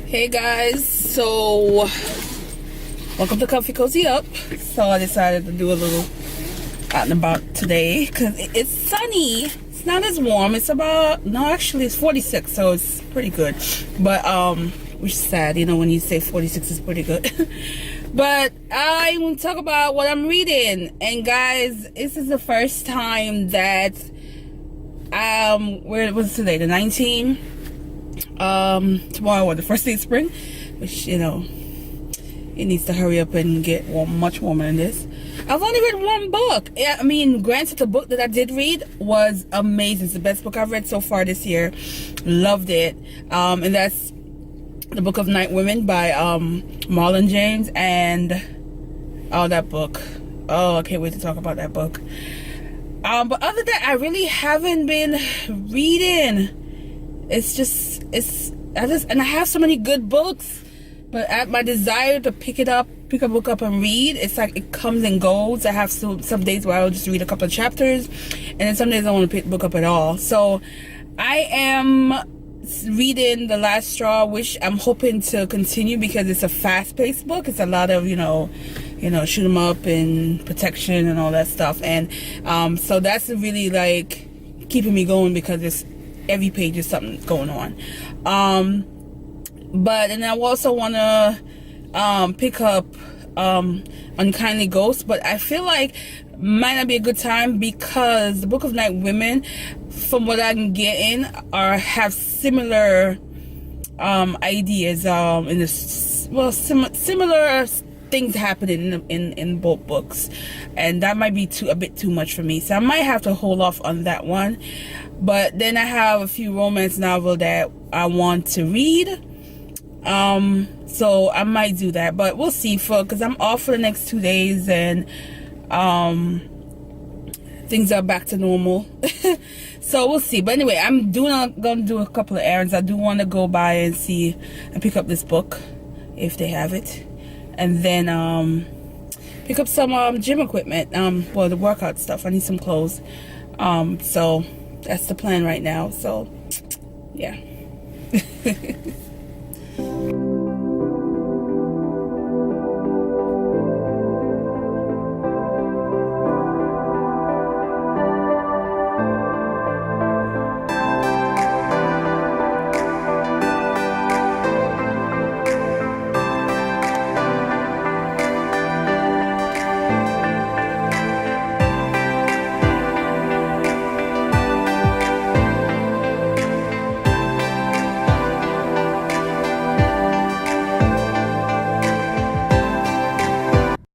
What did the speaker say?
Hey guys, so welcome to Comfy Cozy Up. So I decided to do a little out and about today because it's sunny. It's not as warm. It's about, no, actually it's 46, so it's pretty good. But which is sad, you know, when you say 46 is pretty good. But I want to talk about what I'm reading. And guys, this is the first time that where was today? The 19th. Tomorrow or the first day of spring, which, you know, it needs to hurry up and get warm, much warmer than this. I've only read one book. I mean, granted, the book that I did read was amazing. It's the best book I've read so far this year. Loved it. And that's the Book of Night Women by Marlon James. And that book, I can't wait to talk about that book. But other than that, I really haven't been reading. And I have so many good books, but at my desire to pick a book up and read, it's like it comes and goes. I have some days where I'll just read a couple of chapters, and then some days I don't want to pick the book up at all. So I am reading The Last Straw, which I'm hoping to continue because it's a fast-paced book. It's a lot of, you know, shoot 'em up and protection and all that stuff. And so that's really like keeping me going because every page is something going on. And I also want to pick up Unkindly Ghosts, but I feel like might not be a good time because the Book of Night Women, from what I can get in, have similar ideas in this, well, similar things happening in both books, and that might be a bit too much for me, so I might have to hold off on that one. But then I have a few romance novels that I want to read, so I might do that, but we'll see, because I'm off for the next 2 days, and things are back to normal. So we'll see. But anyway, I'm gonna do a couple of errands. I do want to go by and see and pick up this book if they have it, and then pick up some gym equipment, well, the workout stuff. I need some clothes, so that's the plan right now. So yeah.